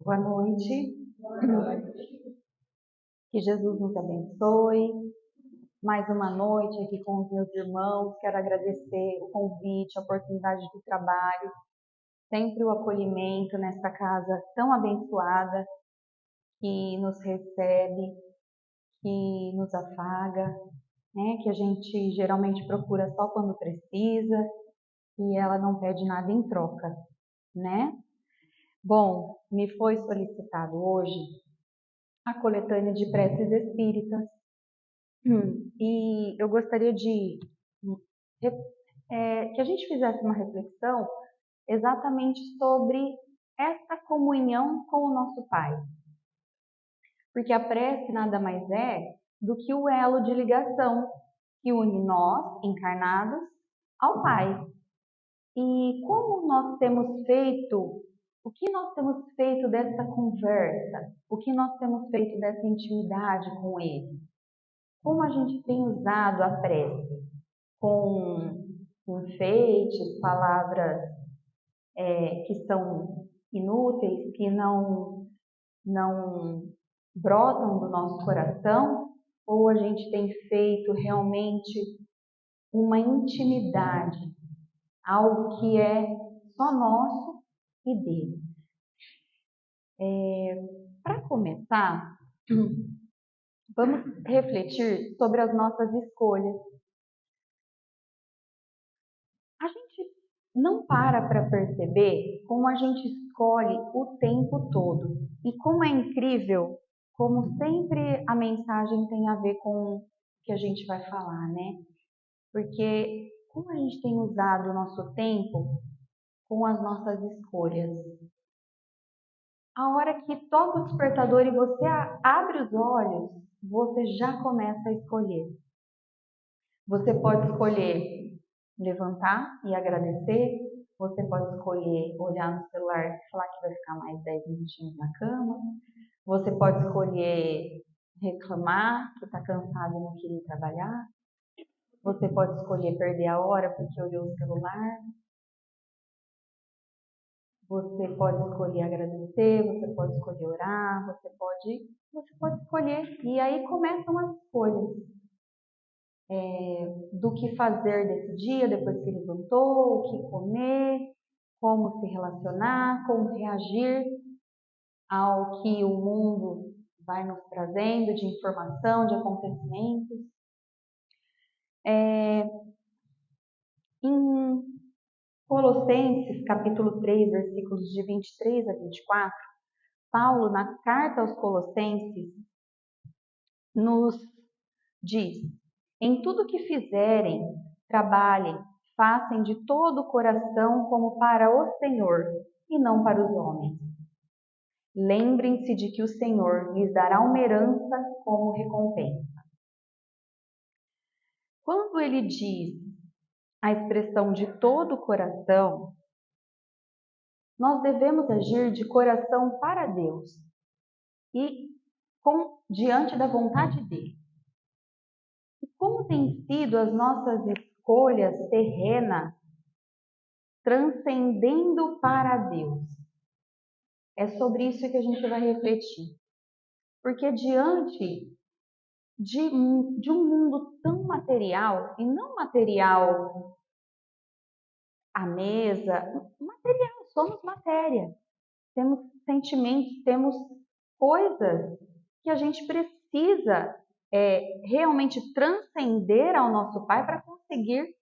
Boa noite. Que Jesus nos abençoe. Mais uma noite aqui com os meus irmãos. Quero agradecer o convite, a oportunidade do trabalho, sempre o acolhimento nesta casa tão abençoada que nos recebe, que nos afaga, né? Que a gente geralmente procura só quando precisa e ela não pede nada em troca, né? Bom, me foi solicitado hoje a coletânea de preces espíritas. E eu gostaria de que a gente fizesse uma reflexão exatamente sobre essa comunhão com o nosso Pai. Porque a prece nada mais é do que o elo de ligação que une nós, encarnados, ao Pai. E como nós temos feito, o que nós temos feito dessa conversa? O que nós temos feito dessa intimidade com Ele? Como a gente tem usado a prece? Com enfeites, palavras que são inúteis, que não brotam do nosso coração, ou a gente tem feito realmente uma intimidade, algo que é só nosso e dele. Para começar, vamos refletir sobre as nossas escolhas. A gente não para perceber como a gente escolhe o tempo todo. E como é incrível, como sempre a mensagem tem a ver com o que a gente vai falar, né? Porque como a gente tem usado o nosso tempo com as nossas escolhas. A hora que toca o despertador e você abre os olhos, você já começa a escolher. Você pode escolher levantar e agradecer, você pode escolher olhar no celular e falar que vai ficar mais 10 minutinhos na cama, você pode escolher reclamar que está cansado e não queria trabalhar, você pode escolher perder a hora porque olhou o celular, você pode escolher agradecer, você pode escolher orar, você pode escolher. E aí começam as escolhas. Do que fazer desse dia, depois que levantou, o que comer, como se relacionar, como reagir ao que o mundo vai nos trazendo de informação, de acontecimentos. Em Colossenses, capítulo 3, versículos de 23 a 24, Paulo, na carta aos Colossenses, nos diz: em tudo que fizerem, trabalhem, façam de todo o coração como para o Senhor e não para os homens. Lembrem-se de que o Senhor lhes dará uma herança como recompensa. Quando ele diz a expressão de todo o coração, nós devemos agir de coração para Deus e diante da vontade dele. E como têm sido as nossas escolhas terrenas transcendendo para Deus? É sobre isso que a gente vai refletir. Porque diante de um mundo tão material, e não material à mesa, material, somos matéria. Temos sentimentos, temos coisas que a gente precisa realmente transcender ao nosso Pai para conseguir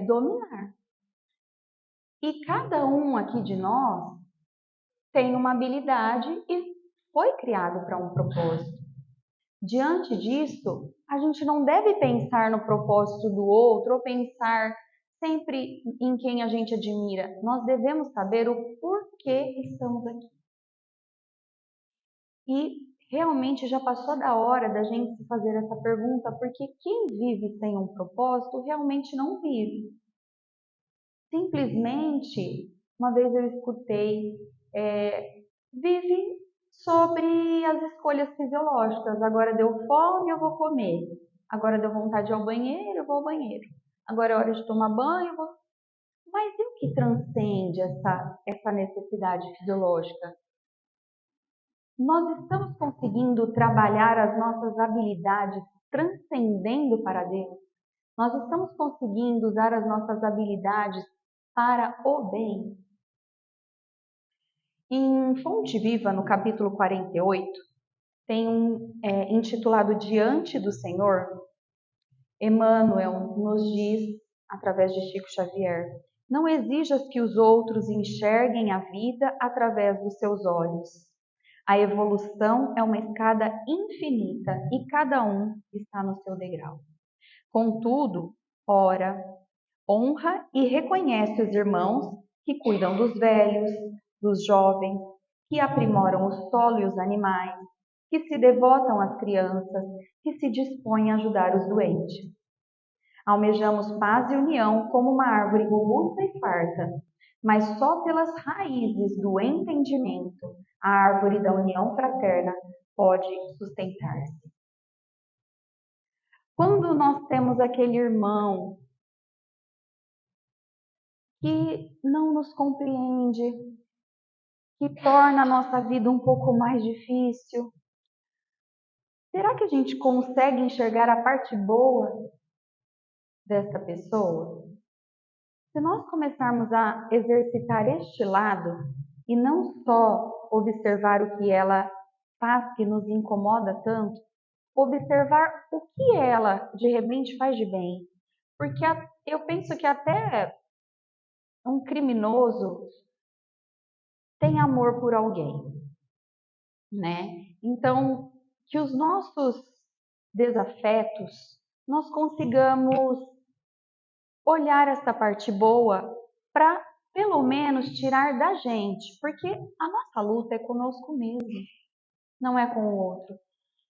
dominar. E cada um aqui de nós tem uma habilidade e foi criado para um propósito. Diante disso, a gente não deve pensar no propósito do outro ou pensar sempre em quem a gente admira. Nós devemos saber o porquê estamos aqui. E realmente já passou da hora da gente se fazer essa pergunta, porque quem vive sem um propósito realmente não vive. Simplesmente, uma vez eu escutei, vive sobre as escolhas fisiológicas. Agora deu fome, eu vou comer. Agora deu vontade de ir ao banheiro, eu vou ao banheiro. Agora é hora de tomar banho, eu vou... Mas e o que transcende essa necessidade fisiológica? Nós estamos conseguindo trabalhar as nossas habilidades transcendendo para Deus? Nós estamos conseguindo usar as nossas habilidades para o bem? Em Fonte Viva, no capítulo 48, tem intitulado Diante do Senhor. Emmanuel nos diz, através de Chico Xavier, não exijas que os outros enxerguem a vida através dos seus olhos. A evolução é uma escada infinita e cada um está no seu degrau. Contudo, ora, honra e reconhece os irmãos que cuidam dos velhos, dos jovens, que aprimoram o solo e os animais, que se devotam às crianças, que se dispõem a ajudar os doentes. Almejamos paz e união como uma árvore robusta e farta, mas só pelas raízes do entendimento a árvore da união fraterna pode sustentar-se. Quando nós temos aquele irmão que não nos compreende, que torna a nossa vida um pouco mais difícil, será que a gente consegue enxergar a parte boa dessa pessoa? Se nós começarmos a exercitar este lado e não só observar o que ela faz que nos incomoda tanto, observar o que ela de repente faz de bem. Porque eu penso que até um criminoso tem amor por alguém, né? Então, que os nossos desafetos nós consigamos olhar essa parte boa para pelo menos tirar da gente, porque a nossa luta é conosco mesmo, não é com o outro.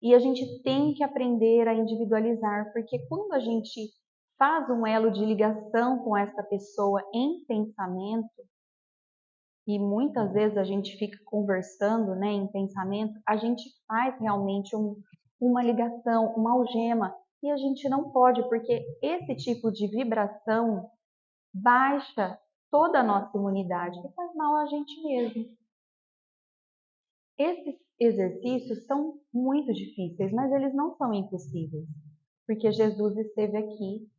E a gente tem que aprender a individualizar, porque quando a gente faz um elo de ligação com essa pessoa em pensamento, e muitas vezes a gente fica conversando, né, em pensamento, a gente faz realmente uma ligação, uma algema, e a gente não pode, porque esse tipo de vibração baixa toda a nossa imunidade e faz mal a gente mesmo. Esses exercícios são muito difíceis, mas eles não são impossíveis, porque Jesus esteve aqui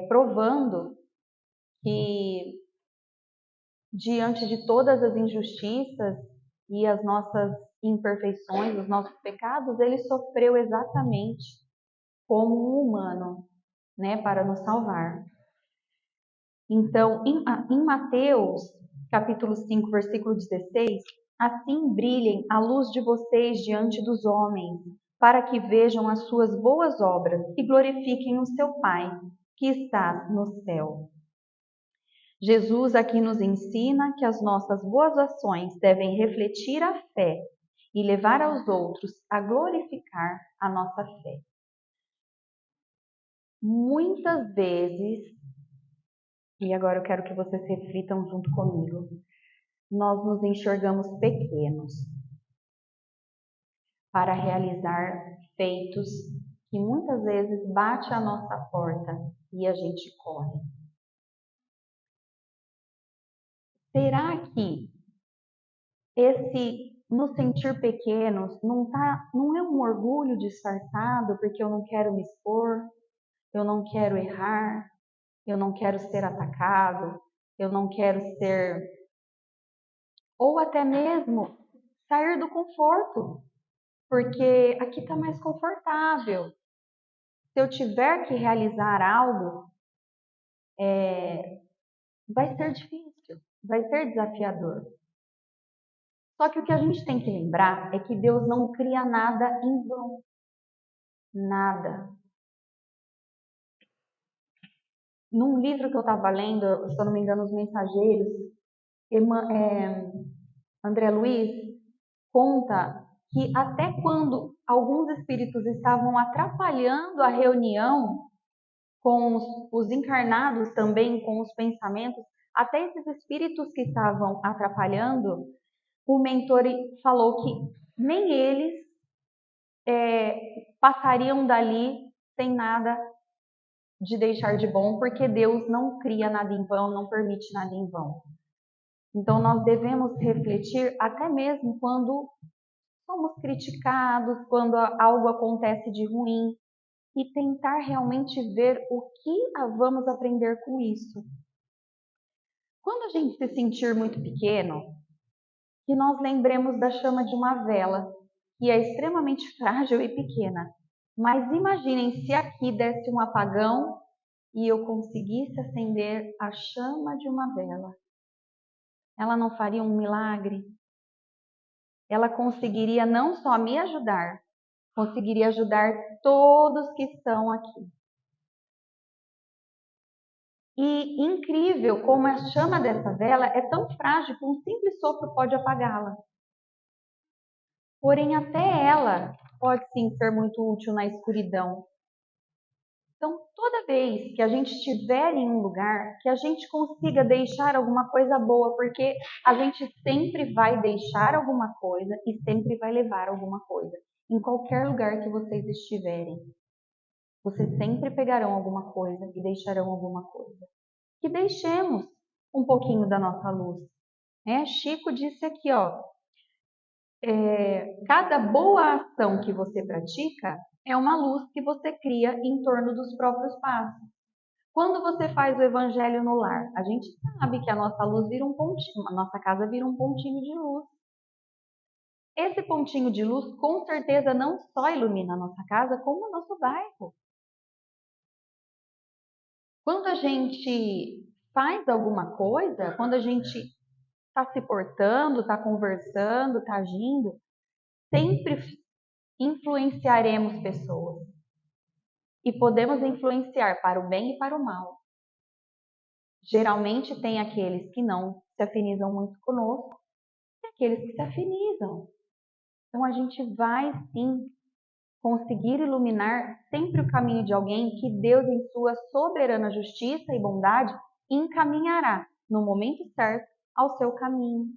provando que diante de todas as injustiças e as nossas imperfeições, os nossos pecados, ele sofreu exatamente como um humano, né, para nos salvar. Então, em Mateus, capítulo 5, versículo 16, assim brilhem a luz de vocês diante dos homens, para que vejam as suas boas obras e glorifiquem o seu Pai, que está no céu. Jesus aqui nos ensina que as nossas boas ações devem refletir a fé e levar aos outros a glorificar a nossa fé. Muitas vezes, e agora eu quero que vocês reflitam junto comigo, nós nos enxergamos pequenos para realizar feitos que muitas vezes bate à nossa porta e a gente corre. Será que esse nos sentir pequenos não é um orgulho disfarçado porque eu não quero me expor, eu não quero errar, eu não quero ser atacado, eu não quero ser, ou até mesmo sair do conforto, porque aqui está mais confortável. Se eu tiver que realizar algo, vai ser difícil, vai ser desafiador. Só que o que a gente tem que lembrar é que Deus não cria nada em vão. Nada. Num livro que eu estava lendo, se eu não me engano, Os Mensageiros, André Luiz conta que até quando alguns espíritos estavam atrapalhando a reunião com os encarnados também, com os pensamentos, até esses espíritos que estavam atrapalhando, o mentor falou que nem eles passariam dali sem nada de deixar de bom, porque Deus não cria nada em vão, não permite nada em vão. Então nós devemos refletir até mesmo quando somos criticados quando algo acontece de ruim e tentar realmente ver o que vamos aprender com isso. Quando a gente se sentir muito pequeno, que nós lembremos da chama de uma vela, que é extremamente frágil e pequena. Mas imaginem se aqui desse um apagão e eu conseguisse acender a chama de uma vela. Ela não faria um milagre? Ela conseguiria não só me ajudar, conseguiria ajudar todos que estão aqui. E incrível como a chama dessa vela é tão frágil que um simples sopro pode apagá-la. Porém, até ela pode sim ser muito útil na escuridão. Então, toda vez que a gente estiver em um lugar, que a gente consiga deixar alguma coisa boa, porque a gente sempre vai deixar alguma coisa e sempre vai levar alguma coisa. Em qualquer lugar que vocês estiverem, vocês sempre pegarão alguma coisa e deixarão alguma coisa. Que deixemos um pouquinho da nossa luz. Chico disse aqui, cada boa ação que você pratica é uma luz que você cria em torno dos próprios passos. Quando você faz o evangelho no lar, a gente sabe que a nossa luz vira um pontinho, a nossa casa vira um pontinho de luz. Esse pontinho de luz com certeza não só ilumina a nossa casa, como o nosso bairro. Quando a gente faz alguma coisa, quando a gente está se portando, está conversando, está agindo, sempre influenciaremos pessoas. E podemos influenciar para o bem e para o mal. Geralmente tem aqueles que não se afinizam muito conosco e aqueles que se afinizam. Então a gente vai sim conseguir iluminar sempre o caminho de alguém que Deus, em sua soberana justiça e bondade, encaminhará no momento certo ao seu caminho,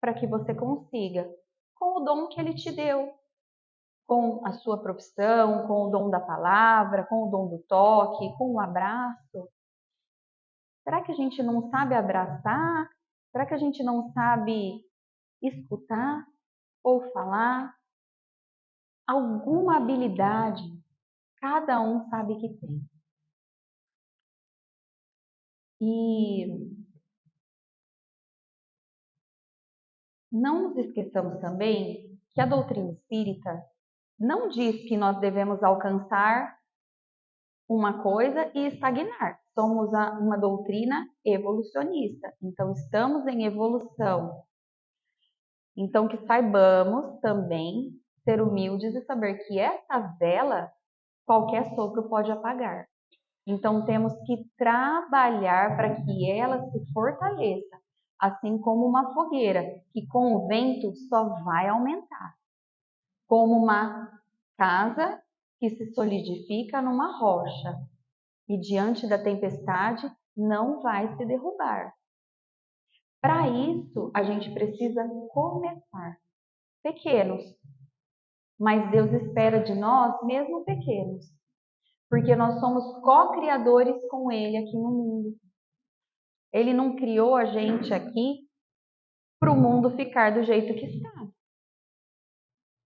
para que você consiga, com o dom que Ele te deu, com a sua profissão, com o dom da palavra, com o dom do toque, com o abraço. Será que a gente não sabe abraçar? Será que a gente não sabe escutar ou falar? Alguma habilidade cada um sabe que tem. E não nos esqueçamos também que a doutrina espírita não diz que nós devemos alcançar uma coisa e estagnar. Somos uma doutrina evolucionista, então estamos em evolução. Então que saibamos também ser humildes e saber que essa vela qualquer sopro pode apagar. Então temos que trabalhar para que ela se fortaleça, assim como uma fogueira, que com o vento só vai aumentar. Como uma casa que se solidifica numa rocha e diante da tempestade não vai se derrubar. Para isso, a gente precisa começar pequenos, mas Deus espera de nós mesmo pequenos, porque nós somos co-criadores com Ele aqui no mundo. Ele não criou a gente aqui para o mundo ficar do jeito que está.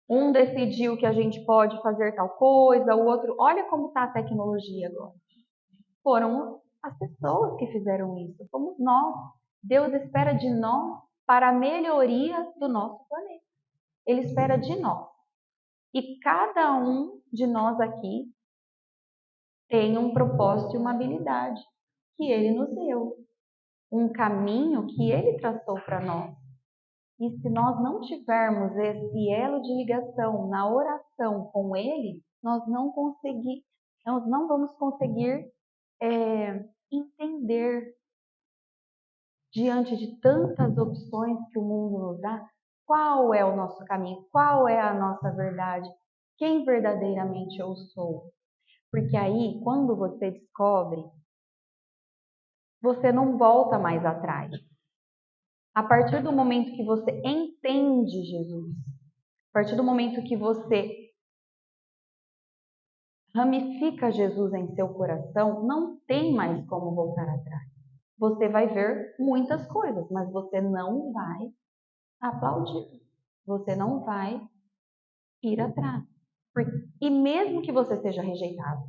Um decidiu que a gente pode fazer tal coisa, o outro, olha como está a tecnologia agora. Foram as pessoas que fizeram isso, fomos nós. Deus espera de nós para a melhoria do nosso planeta. Ele espera de nós. E cada um de nós aqui tem um propósito e uma habilidade que Ele nos deu. Um caminho que Ele traçou para nós. E se nós não tivermos esse elo de ligação na oração com Ele, nós não vamos conseguir entender, diante de tantas opções que o mundo nos dá, qual é o nosso caminho, qual é a nossa verdade, quem verdadeiramente eu sou. Porque aí, quando você descobre, você não volta mais atrás. A partir do momento que você entende Jesus, a partir do momento que você ramifica Jesus em seu coração, não tem mais como voltar atrás. Você vai ver muitas coisas, mas você não vai aplaudir. você não vai ir atrás. E mesmo que você seja rejeitado,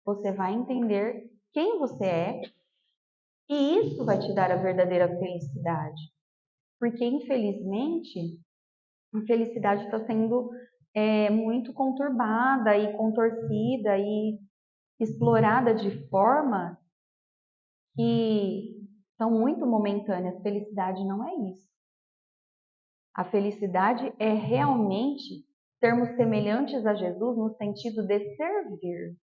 você vai entender quem você é e isso vai te dar a verdadeira felicidade. Porque, infelizmente, a felicidade está sendo muito conturbada e contorcida e explorada de forma que são muito momentâneas. Felicidade não é isso. A felicidade é realmente sermos semelhantes a Jesus no sentido de servir.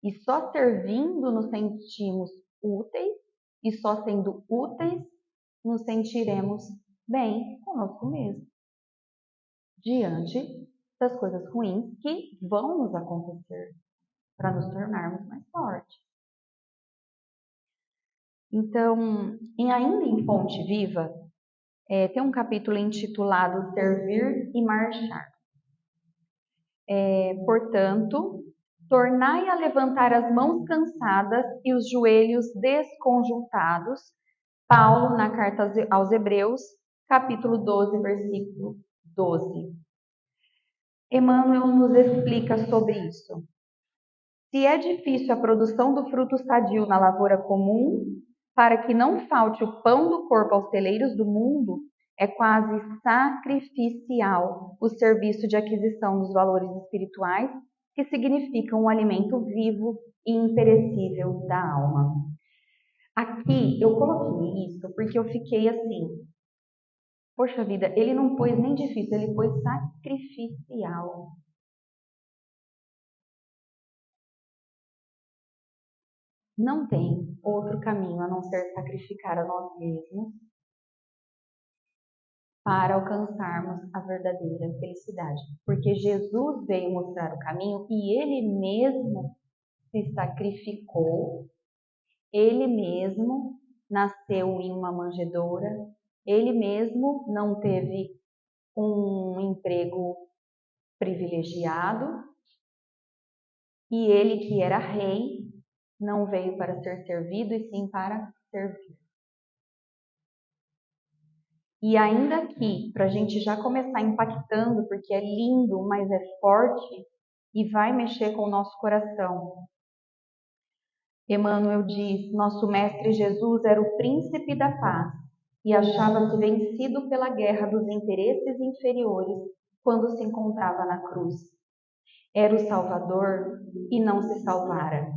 E só servindo nos sentimos úteis, e só sendo úteis nos sentiremos bem conosco mesmo, diante das coisas ruins que vão nos acontecer, para nos tornarmos mais fortes. Então, ainda em Fonte Viva, tem um capítulo intitulado Servir e Marchar. Portanto, tornai a levantar as mãos cansadas e os joelhos desconjuntados. Paulo, na carta aos Hebreus, capítulo 12, versículo 12. Emmanuel nos explica sobre isso. Se é difícil a produção do fruto sadio na lavoura comum, para que não falte o pão do corpo aos celeiros do mundo, é quase sacrificial o serviço de aquisição dos valores espirituais, que significam um alimento vivo e imperecível da alma. Aqui eu coloquei isso porque eu fiquei assim, poxa vida, ele não pôs nem difícil, ele pôs sacrificial. Não tem outro caminho a não ser sacrificar a nós mesmos para alcançarmos a verdadeira felicidade. Porque Jesus veio mostrar o caminho e ele mesmo se sacrificou, ele mesmo nasceu em uma manjedoura, ele mesmo não teve um emprego privilegiado e ele, que era rei, não veio para ser servido e sim para servir. E ainda aqui, para a gente já começar impactando, porque é lindo, mas é forte e vai mexer com o nosso coração. Emmanuel diz: nosso Mestre Jesus era o príncipe da paz e achava-se vencido pela guerra dos interesses inferiores quando se encontrava na cruz. Era o Salvador e não se salvara.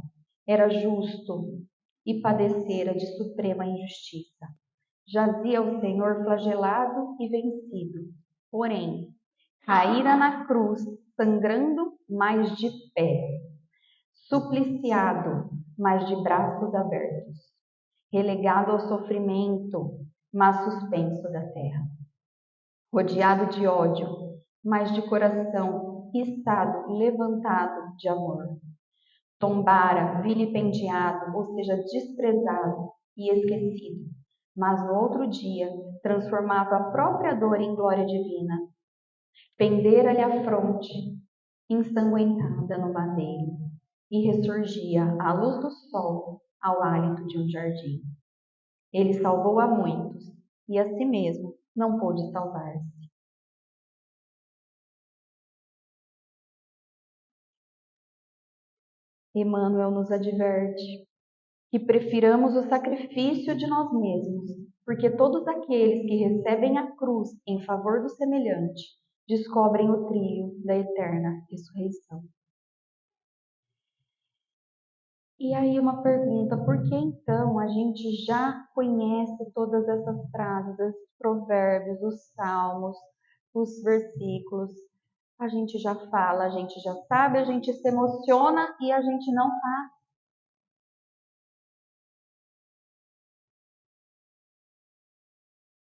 Era justo e padecera de suprema injustiça. Jazia o Senhor flagelado e vencido. Porém, caíra na cruz, sangrando, mas de pé. Supliciado, mas de braços abertos. Relegado ao sofrimento, mas suspenso da terra. Rodeado de ódio, mas de coração içado, levantado de amor. Tombara, vilipendiado, ou seja, desprezado e esquecido, mas no outro dia transformava a própria dor em glória divina. Pendera-lhe a fronte, ensanguentada no madeiro, e ressurgia à luz do sol, ao hálito de um jardim. Ele salvou a muitos, e a si mesmo não pôde salvar-se. Emmanuel nos adverte que prefiramos o sacrifício de nós mesmos, porque todos aqueles que recebem a cruz em favor do semelhante descobrem o trilho da eterna ressurreição. E aí uma pergunta, por que então a gente já conhece todas essas frases, os provérbios, os salmos, os versículos? A gente já fala, a gente já sabe, a gente se emociona e a gente não faz.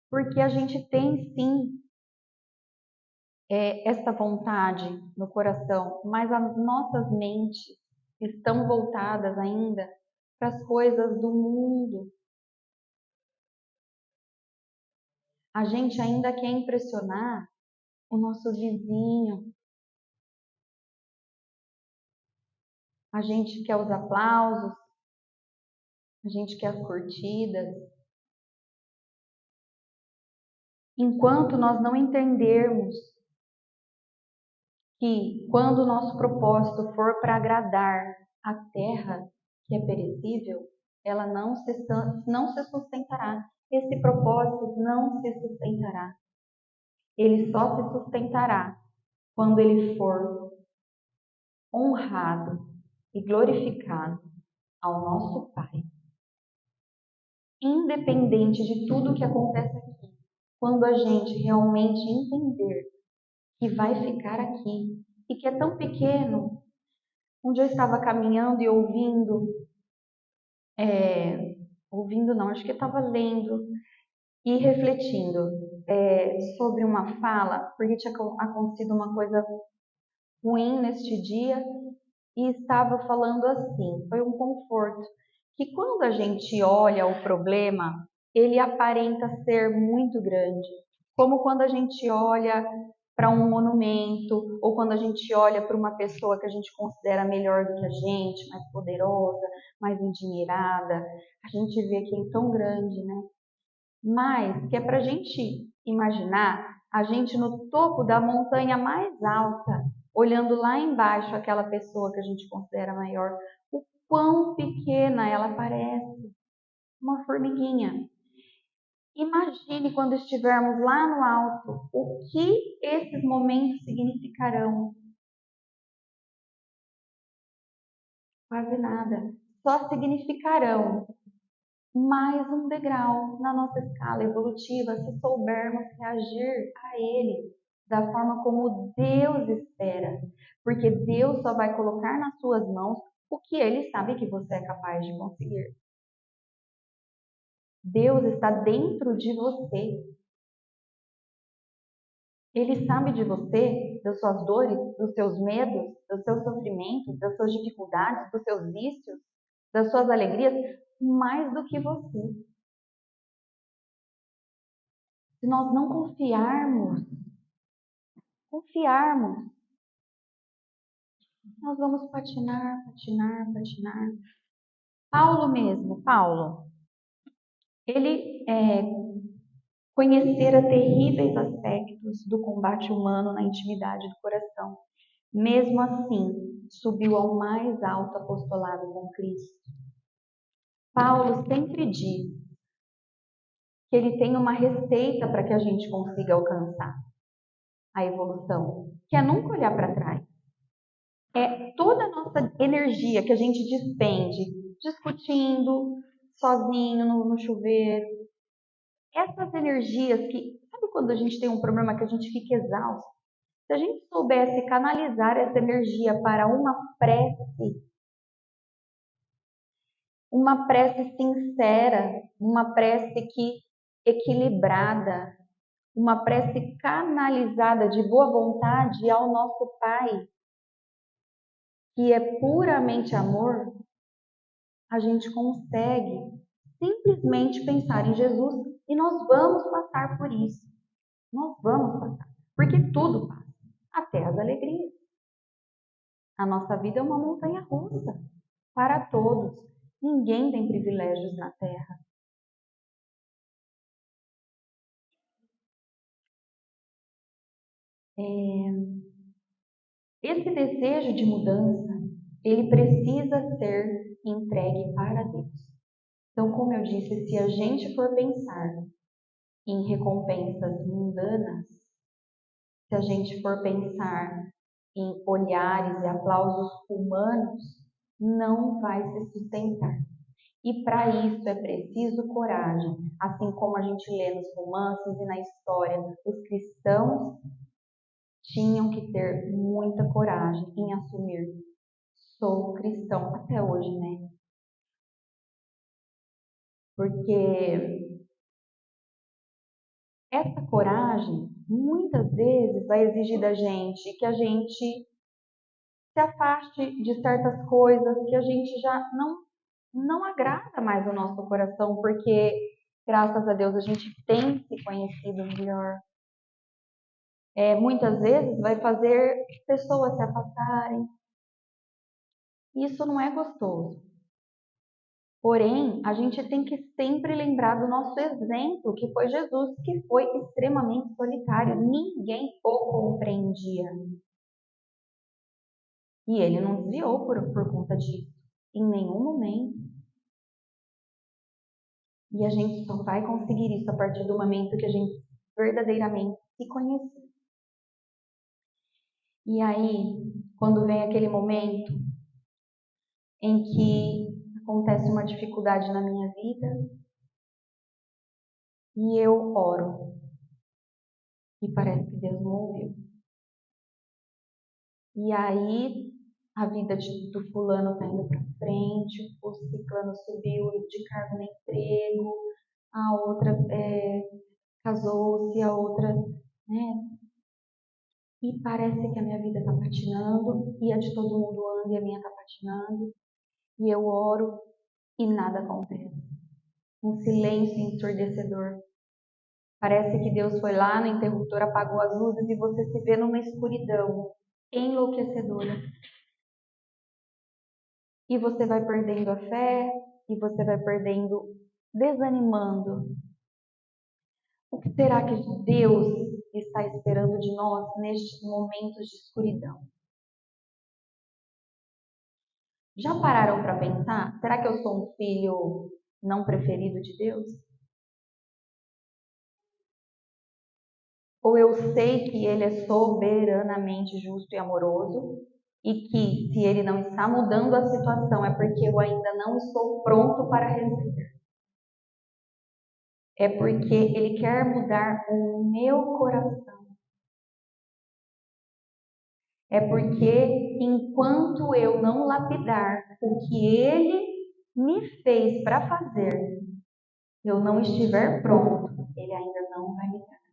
Porque a gente tem sim esta vontade no coração, mas as nossas mentes estão voltadas ainda para as coisas do mundo. A gente ainda quer impressionar o nosso vizinho. A gente quer os aplausos, a gente quer as curtidas. Enquanto nós não entendermos que quando o nosso propósito for para agradar a terra, que é perecível, ela não se sustentará. Esse propósito não se sustentará. Ele só se sustentará quando ele for honrado e glorificado ao nosso Pai. Independente de tudo que acontece aqui, quando a gente realmente entender que vai ficar aqui e que é tão pequeno. Um dia eu estava caminhando e ouvindo não, acho que eu estava lendo e refletindo sobre uma fala, porque tinha acontecido uma coisa ruim neste dia e estava falando assim, foi um conforto, que quando a gente olha o problema, ele aparenta ser muito grande, como quando a gente olha para um monumento, ou quando a gente olha para uma pessoa que a gente considera melhor do que a gente, mais poderosa, mais endinheirada, a gente vê aquilo tão grande, né? Mas que é para a gente imaginar a gente no topo da montanha mais alta, olhando lá embaixo aquela pessoa que a gente considera maior, o quão pequena ela parece, uma formiguinha. Imagine quando estivermos lá no alto, o que esses momentos significarão. Quase nada. Só significarão mais um degrau na nossa escala evolutiva se soubermos reagir a ele da forma como Deus espera. Porque Deus só vai colocar nas suas mãos o que ele sabe que você é capaz de conseguir. Deus está dentro de você. Ele sabe de você, das suas dores, dos seus medos, dos seus sofrimentos, das suas dificuldades, dos seus vícios, das suas alegrias, mais do que você. Se nós não confiarmos, nós vamos patinar, patinar, patinar. Paulo, ele conhecera terríveis aspectos do combate humano na intimidade do coração. Mesmo assim, subiu ao mais alto apostolado com Cristo. Paulo sempre diz que ele tem uma receita para que a gente consiga alcançar a evolução, que é nunca olhar para trás. É toda a nossa energia que a gente despende discutindo, sozinho, no chuveiro. Essas energias que, sabe quando a gente tem um problema que a gente fica exausto? Se a gente soubesse canalizar essa energia para uma prece sincera, uma prece equilibrada, uma prece canalizada de boa vontade ao nosso Pai, que é puramente amor, a gente consegue simplesmente pensar em Jesus e nós vamos passar por isso. Nós vamos passar, porque tudo passa, até as alegrias. A nossa vida é uma montanha russa para todos. Ninguém tem privilégios na Terra. Esse desejo de mudança, ele precisa ser entregue para Deus. Então, como eu disse, se a gente for pensar em recompensas mundanas, se a gente for pensar em olhares e aplausos humanos, não vai se sustentar. E para isso é preciso coragem, assim como a gente lê nos romances e na história, os cristãos tinham que ter muita coragem em assumir: sou cristão, até hoje, né? Porque essa coragem muitas vezes vai exigir da gente que a gente se afaste de certas coisas que a gente já não agrada mais o nosso coração, porque graças a Deus a gente tem se conhecido melhor. Muitas vezes vai fazer pessoas se afastarem. Isso não é gostoso. Porém, a gente tem que sempre lembrar do nosso exemplo, que foi Jesus, que foi extremamente solitário. Ninguém o compreendia. E ele não desviou por conta disso, em nenhum momento. E a gente só vai conseguir isso a partir do momento que a gente verdadeiramente se conhecer. E aí, quando vem aquele momento em que acontece uma dificuldade na minha vida e eu oro e parece que Deus não ouviu. E aí a vida do fulano está indo para frente, o ciclano subiu de cargo no emprego, a outra casou-se, a outra, né? E parece que a minha vida está patinando e a de todo mundo anda e a minha está patinando. E eu oro e nada acontece. Um silêncio ensurdecedor. Parece que Deus foi lá no interruptor, apagou as luzes e você se vê numa escuridão enlouquecedora. E você vai perdendo a fé, e você vai perdendo, desanimando. O que será que Deus está esperando de nós nestes momentos de escuridão? Já pararam para pensar? Será que eu sou um filho não preferido de Deus? Ou eu sei que Ele é soberanamente justo e amoroso e que se Ele não está mudando a situação é porque eu ainda não estou pronto para receber? É porque Ele quer mudar o meu coração. É porque enquanto eu não lapidar o que Ele me fez para fazer, eu não estiver pronto, Ele ainda não vai me dar.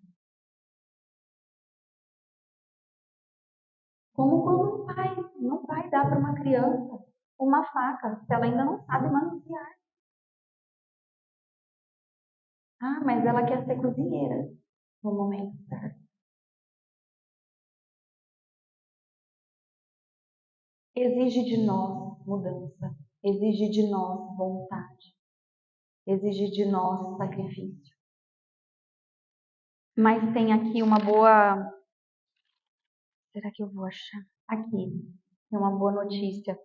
Como quando um pai não vai dar para uma criança uma faca se ela ainda não sabe manusear. Ah, mas ela quer ser cozinheira no momento certo. Exige de nós mudança, exige de nós vontade, exige de nós sacrifício. Mas tem aqui uma boa. Será que eu vou achar? Aqui, tem uma boa notícia.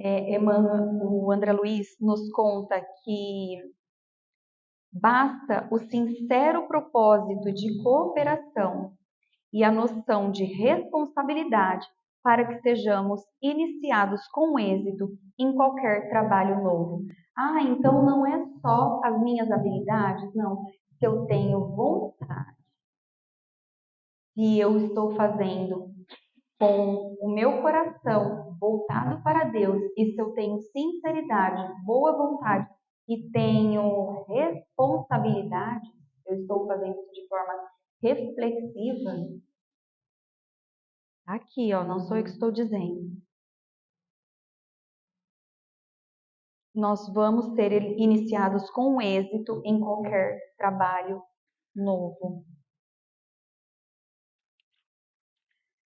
O André Luiz nos conta que basta o sincero propósito de cooperação e a noção de responsabilidade para que sejamos iniciados com êxito em qualquer trabalho novo. Ah, então não é só as minhas habilidades, não. Se eu tenho vontade, se eu estou fazendo com o meu coração voltado para Deus, e se eu tenho sinceridade, boa vontade e tenho responsabilidade, eu estou fazendo isso de forma reflexiva. Aqui, ó, não sou eu que estou dizendo. Nós vamos ser iniciados com êxito em qualquer trabalho novo.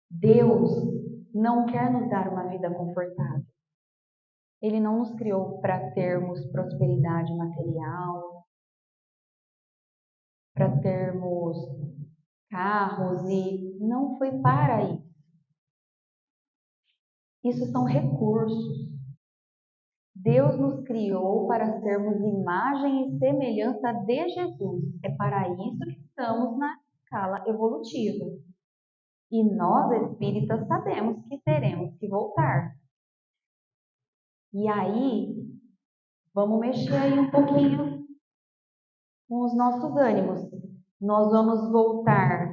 Deus não quer nos dar uma vida confortável. Ele não nos criou para termos prosperidade material, para termos carros e não foi para isso. Isso são recursos. Deus nos criou para sermos imagem e semelhança de Jesus. É para isso que estamos na escala evolutiva. E nós, espíritas, sabemos que teremos que voltar. E aí, vamos mexer aí um pouquinho com os nossos ânimos. Nós vamos voltar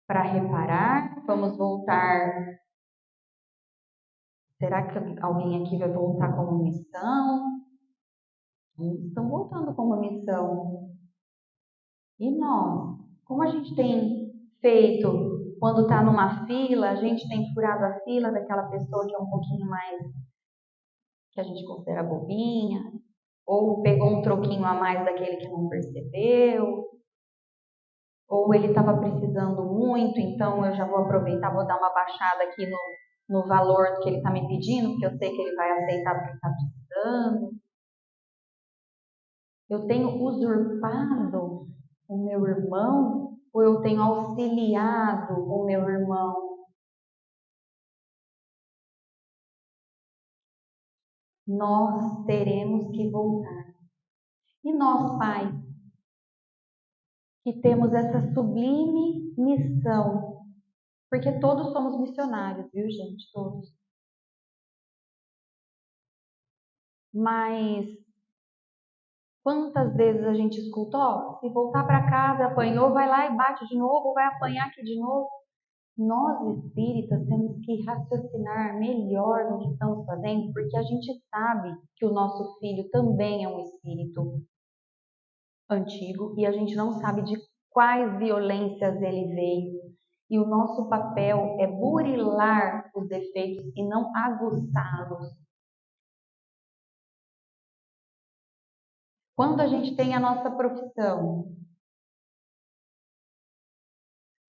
para reparar, vamos voltar. Será que alguém aqui vai voltar com uma missão? Eles estão voltando com uma missão. E nós? Como a gente tem feito quando está numa fila, a gente tem furado a fila daquela pessoa que é um pouquinho mais, que a gente considera bobinha, ou pegou um troquinho a mais daquele que não percebeu, ou ele estava precisando muito, então eu já vou aproveitar, vou dar uma baixada aqui no valor que ele está me pedindo, porque eu sei que ele vai aceitar porque está precisando. Eu tenho usurpado o meu irmão ou eu tenho auxiliado o meu irmão? Nós teremos que voltar. E nós, pais, que temos essa sublime missão, porque todos somos missionários, viu, gente? Todos. Mas quantas vezes a gente escuta, ó, se voltar para casa, apanhou, vai lá e bate de novo, vai apanhar aqui de novo. Nós espíritas temos que raciocinar melhor no que estamos fazendo, porque a gente sabe que o nosso filho também é um espírito antigo e a gente não sabe de quais violências ele veio. E o nosso papel é burilar os defeitos e não aguçá-los. Quando a gente tem a nossa profissão,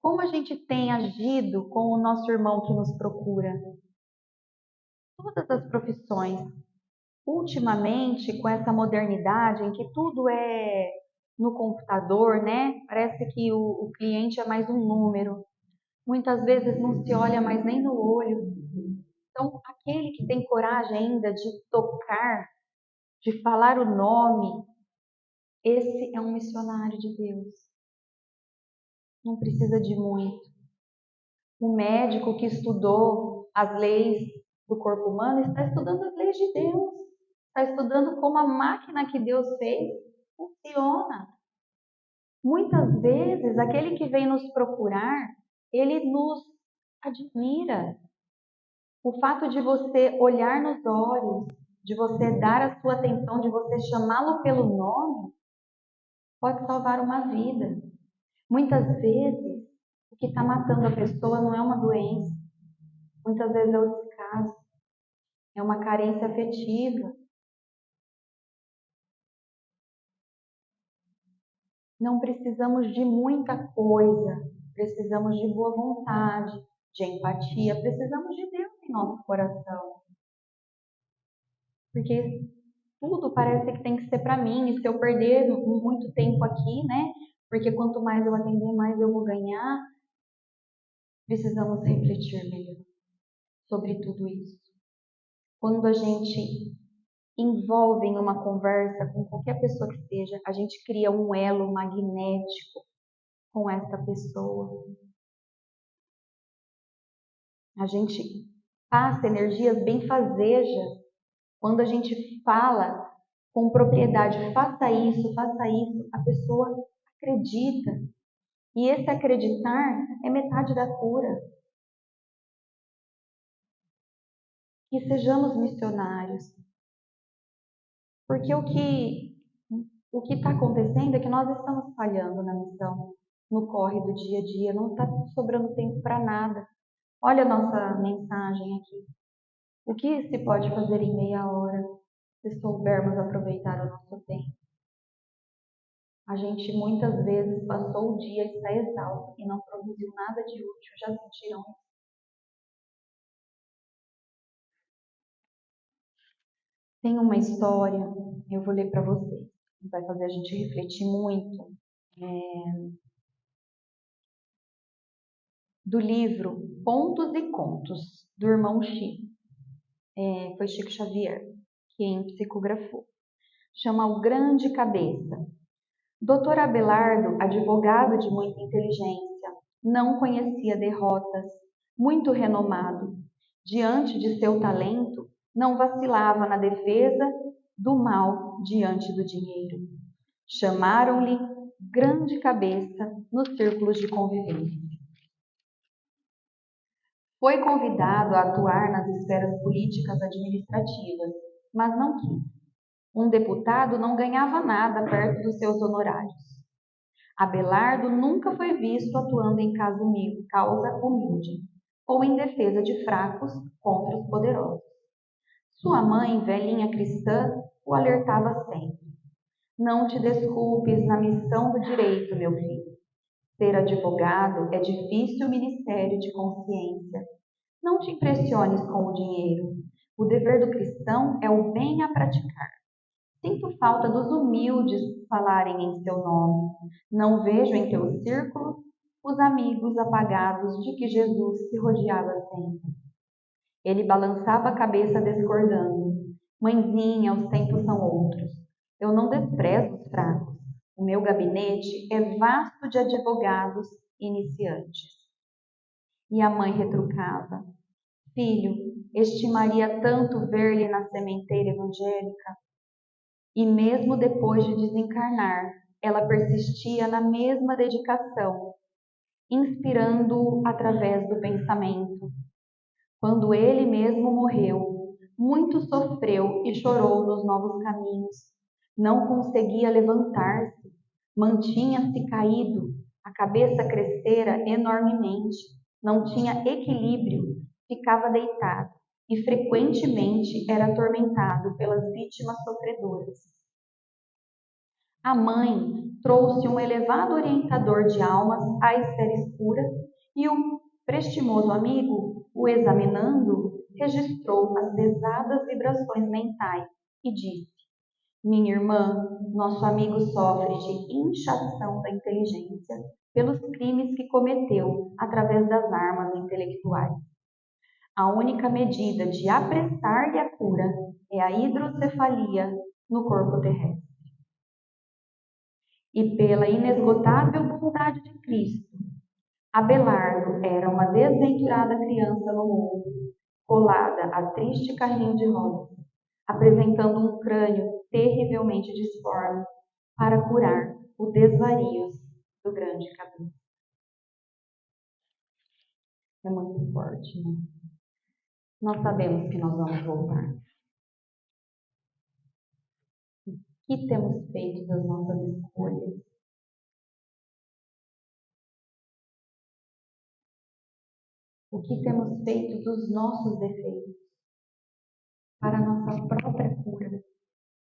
como a gente tem agido com o nosso irmão que nos procura? Todas as profissões. Ultimamente, com essa modernidade em que tudo é no computador, né? Parece que o cliente é mais um número. Muitas vezes não se olha mais nem no olho. Então, aquele que tem coragem ainda de tocar, de falar o nome, esse é um missionário de Deus. Não precisa de muito. O médico que estudou as leis do corpo humano está estudando as leis de Deus. Está estudando como a máquina que Deus fez funciona. Muitas vezes, aquele que vem nos procurar, ele nos admira. O fato de você olhar nos olhos, de você dar a sua atenção, de você chamá-lo pelo nome, pode salvar uma vida. Muitas vezes, o que está matando a pessoa não é uma doença, muitas vezes é o descaso, é uma carência afetiva. Não precisamos de muita coisa, precisamos de boa vontade, de empatia, precisamos de Deus em nosso coração. Porque tudo parece que tem que ser para mim, e se eu perder muito tempo aqui, né? Porque quanto mais eu atender, mais eu vou ganhar. Precisamos refletir melhor sobre tudo isso. Quando a gente envolve em uma conversa com qualquer pessoa que seja, a gente cria um elo magnético com essa pessoa. A gente passa energias benfazejas quando a gente fala com propriedade, faça isso, a pessoa acredita. E esse acreditar é metade da cura. Que sejamos missionários. Porque o que está acontecendo é que nós estamos falhando na missão, no corre do dia a dia, não está sobrando tempo para nada. Olha a nossa mensagem aqui. O que se pode fazer em meia hora se soubermos aproveitar o nosso tempo? A gente muitas vezes passou o dia, está exausto e não produziu nada de útil. Já sentiram isso? Tem uma história, eu vou ler para vocês, vai fazer a gente refletir muito, do livro Pontos e Contos, do irmão Chico. Foi Chico Xavier quem psicografou. Chama O Grande Cabeça. Dr. Abelardo, advogado de muita inteligência, não conhecia derrotas, muito renomado. Diante de seu talento, não vacilava na defesa do mal diante do dinheiro. Chamaram-lhe Grande Cabeça nos círculos de convivência. Foi convidado a atuar nas esferas políticas administrativas, mas não quis. Um deputado não ganhava nada perto dos seus honorários. Abelardo nunca foi visto atuando em causa humilde ou em defesa de fracos contra os poderosos. Sua mãe, velhinha cristã, o alertava sempre. Não te desculpes na missão do direito, meu filho. Ser advogado é difícil ministério de consciência. Não te impressiones com o dinheiro. O dever do cristão é o bem a praticar. Sinto falta dos humildes falarem em seu nome. Não vejo em teu círculo os amigos apagados de que Jesus se rodeava sempre. Ele balançava a cabeça discordando. Mãezinha, os tempos são outros. Eu não desprezo os fracos. O meu gabinete é vasto de advogados iniciantes. E a mãe retrucava: Filho, estimaria tanto ver-lhe na sementeira evangélica. E mesmo depois de desencarnar, ela persistia na mesma dedicação, inspirando-o através do pensamento. Quando ele mesmo morreu, muito sofreu e chorou nos novos caminhos. Não conseguia levantar-se, mantinha-se caído, a cabeça crescera enormemente, não tinha equilíbrio, ficava deitado e frequentemente era atormentado pelas vítimas sofredoras. A mãe trouxe um elevado orientador de almas à esfera escura e o prestimoso amigo, o examinando, registrou as pesadas vibrações mentais e disse: Minha irmã, nosso amigo sofre de inchação da inteligência pelos crimes que cometeu através das armas intelectuais. A única medida de apressar-lhe a cura é a hidrocefalia no corpo terrestre. E pela inesgotável bondade de Cristo, Abelardo era uma desventurada criança no mundo, colada a triste carrinho de rodas, apresentando um crânio terrivelmente disforme para curar os desvarios do grande cabeça. É muito forte, né? Nós sabemos que nós vamos voltar. O que temos feito das nossas escolhas? O que temos feito dos nossos defeitos para a nossa própria cura?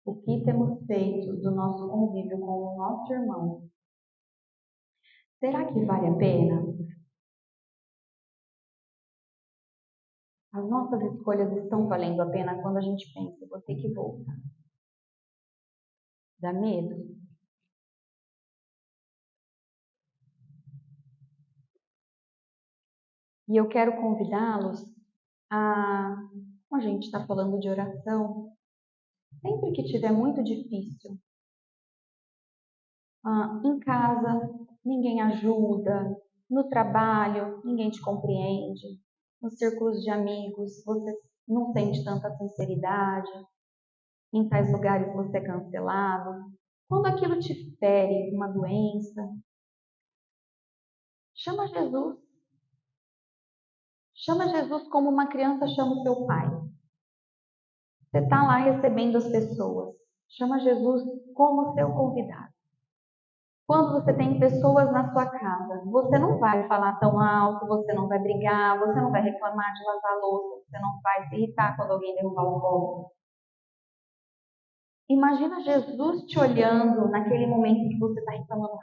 O que temos feito do nosso convívio com o nosso irmão? Será que vale a pena? As nossas escolhas estão valendo a pena quando a gente pensa, vou ter que voltar. Dá medo? E eu quero convidá-los a, como a gente está falando de oração, sempre que tiver muito difícil, em casa ninguém ajuda, no trabalho ninguém te compreende, nos círculos de amigos você não sente tanta sinceridade, em tais lugares você é cancelado. Quando aquilo te fere, uma doença, chama Jesus. Chama Jesus como uma criança chama o seu pai. Você está lá recebendo as pessoas. Chama Jesus como seu convidado. Quando você tem pessoas na sua casa, você não vai falar tão alto, você não vai brigar, você não vai reclamar de lavar a louça, você não vai se irritar quando alguém derrubar o copo. Imagina Jesus te olhando naquele momento que você está reclamando.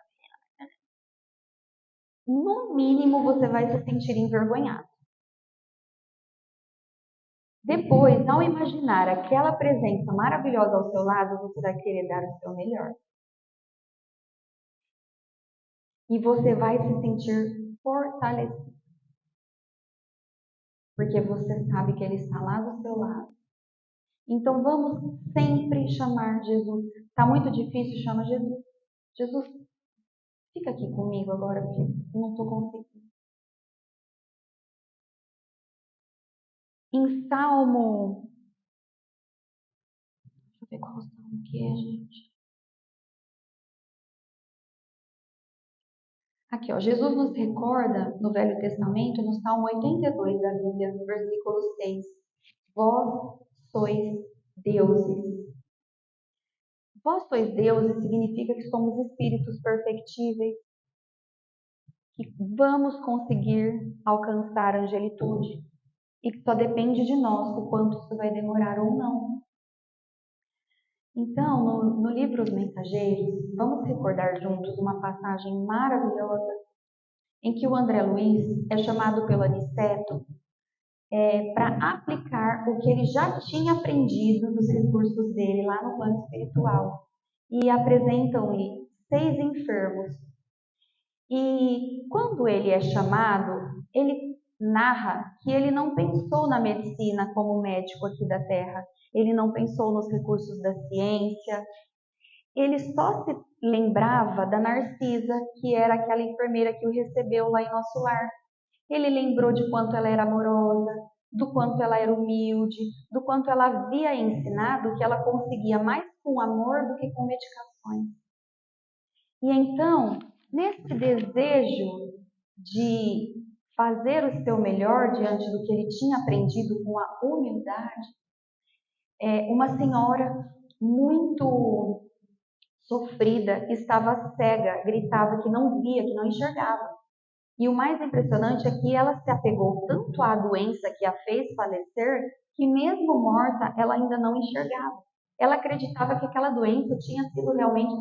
No mínimo, você vai se sentir envergonhado. Depois, ao imaginar aquela presença maravilhosa ao seu lado, você vai querer dar o seu melhor. E você vai se sentir fortalecido. Porque você sabe que Ele está lá do seu lado. Então vamos sempre chamar Jesus. Está muito difícil, chama Jesus. Jesus, fica aqui comigo agora, porque eu não estou conseguindo. Em Salmo... Deixa eu ver qual salmo que é, gente. Aqui, ó, Jesus nos recorda no Velho Testamento, no Salmo 82 da Bíblia, no versículo 6. Vós sois deuses. Vós sois deuses significa que somos espíritos perfectíveis, que vamos conseguir alcançar a angelitude e que só depende de nós o quanto isso vai demorar ou não. Então, no livro Os Mensageiros, vamos recordar juntos uma passagem maravilhosa em que o André Luiz é chamado pelo Aniceto para aplicar o que ele já tinha aprendido dos recursos dele lá no plano espiritual. E apresentam-lhe 6 enfermos. E quando ele é chamado, ele narra que ele não pensou na medicina como médico aqui da Terra, ele não pensou nos recursos da ciência, ele só se lembrava da Narcisa, que era aquela enfermeira que o recebeu lá em nosso lar. Ele lembrou de quanto ela era amorosa, do quanto ela era humilde, do quanto ela havia ensinado que ela conseguia mais com amor do que com medicações. E então, nesse desejo de fazer o seu melhor diante do que ele tinha aprendido com a humildade, uma senhora muito sofrida, estava cega, gritava que não via, que não enxergava. E o mais impressionante é que ela se apegou tanto à doença que a fez falecer, que mesmo morta, ela ainda não enxergava. Ela acreditava que aquela doença tinha sido realmente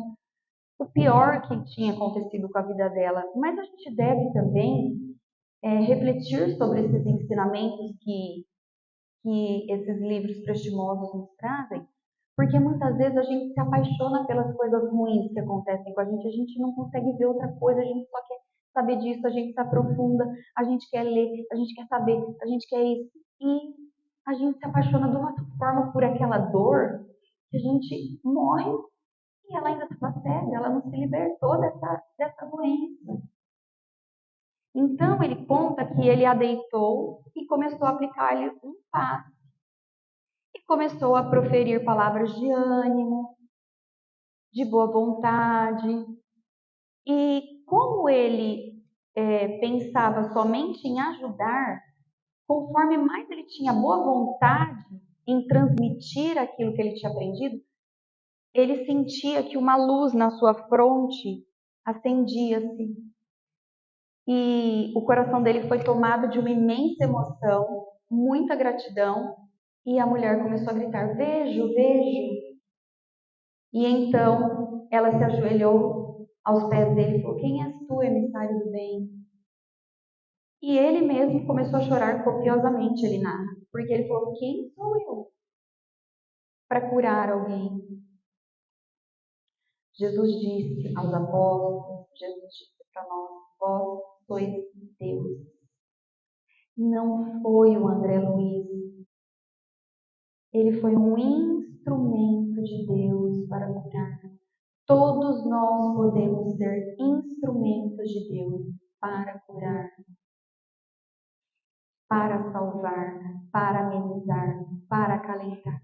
o pior que tinha acontecido com a vida dela. Mas a gente deve também refletir sobre esses ensinamentos que esses livros prestimosos nos trazem, porque muitas vezes a gente se apaixona pelas coisas ruins que acontecem com a gente não consegue ver outra coisa, a gente só quer saber disso, a gente se aprofunda, a gente quer ler, a gente quer saber, a gente quer isso. E a gente se apaixona de uma forma por aquela dor que a gente morre e ela ainda estava cega, ela não se libertou dessa doença. Então ele conta que ele a deitou e começou a aplicar-lhe um passe. E começou a proferir palavras de ânimo, de boa vontade. E como ele pensava somente em ajudar, conforme mais ele tinha boa vontade em transmitir aquilo que ele tinha aprendido, ele sentia que uma luz na sua fronte acendia-se. E o coração dele foi tomado de uma imensa emoção, muita gratidão, e a mulher começou a gritar: vejo, vejo. E então ela se ajoelhou aos pés dele e falou: quem és tu, emissário do bem? E ele mesmo começou a chorar copiosamente, ele narra, porque ele falou: quem sou eu para curar alguém? Jesus disse aos apóstolos, Jesus disse para nós: vós sois Deus. Não foi o André Luiz. Ele foi um instrumento de Deus para curar. Todos nós podemos ser instrumentos de Deus para curar, para salvar, para amenizar, para acalentar.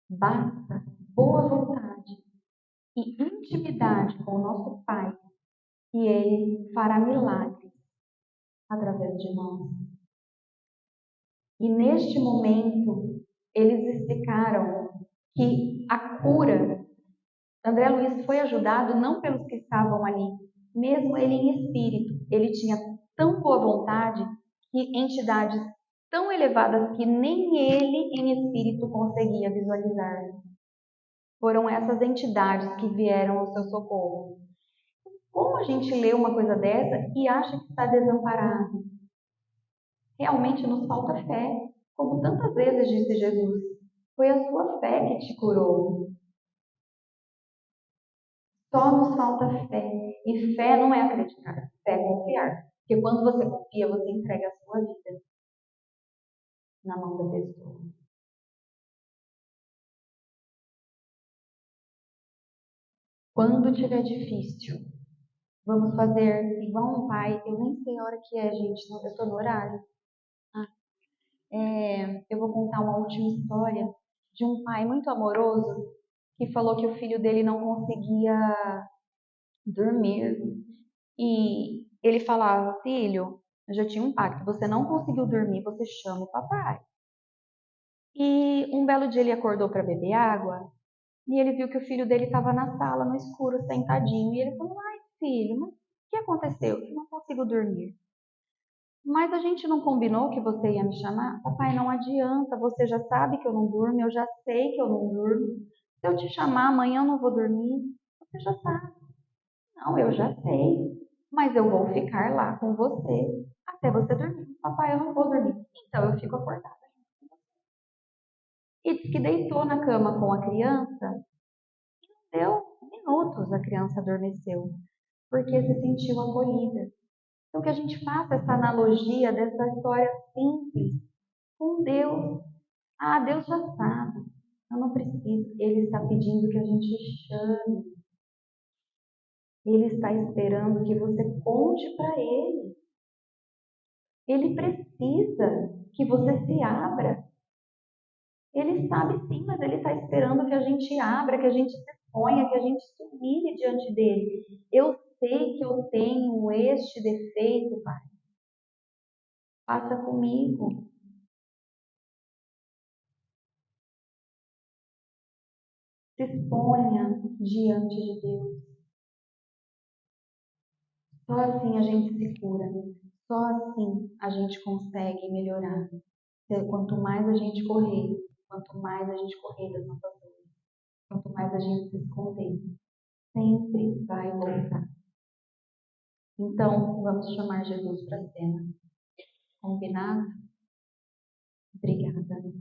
Basta boa vontade e intimidade com o nosso Pai e Ele fará milagres através de nós. E neste momento, eles explicaram que a cura, André Luiz foi ajudado não pelos que estavam ali, mesmo ele em espírito. Ele tinha tão boa vontade que entidades tão elevadas que nem ele em espírito conseguia visualizar. Foram essas entidades que vieram ao seu socorro. Como a gente lê uma coisa dessa e acha que está desamparado? Realmente nos falta fé, como tantas vezes disse Jesus. Foi a sua fé que te curou. Só nos falta fé. E fé não é acreditar, fé é confiar. Porque quando você confia, você entrega a sua vida na mão da pessoa. Quando tiver difícil, vamos fazer igual um pai. Eu nem sei a hora que é, gente. Eu estou no horário. Eu vou contar uma última história de um pai muito amoroso que falou que o filho dele não conseguia dormir. E ele falava: filho, eu já tinha um pacto, você não conseguiu dormir, você chama o papai. E um belo dia ele acordou para beber água e ele viu que o filho dele estava na sala, no escuro, sentadinho. E ele falou: ai, filho, mas o que aconteceu? Eu não consigo dormir. Mas a gente não combinou que você ia me chamar? Papai, não adianta, você já sabe que eu não durmo, eu já sei que eu não durmo. Se eu te chamar amanhã eu não vou dormir, você já sabe. Não, eu já sei. mas eu vou ficar lá com você até você dormir. Papai, eu não vou dormir. Então eu fico acordada. E diz que deitou na cama com a criança, deu minutos a criança adormeceu, porque se sentiu acolhida. Então que a gente faça essa analogia dessa história simples com Deus. Ah, Deus já sabe. Eu não preciso. Ele está pedindo que a gente chame. Ele está esperando que você conte para ele. Ele precisa que você se abra. Ele sabe sim, mas ele está esperando que a gente abra, que a gente se exponha, que a gente se humilhe diante dele. Eu sei que eu tenho este defeito, Pai. Faça comigo. Se exponha diante de Deus. Só assim a gente se cura. Só assim a gente consegue melhorar. Quanto mais a gente correr, quanto mais a gente correr das nossas dores, quanto mais a gente se esconder, sempre vai voltar. Então, vamos chamar Jesus para a cena. Combinado? Obrigada.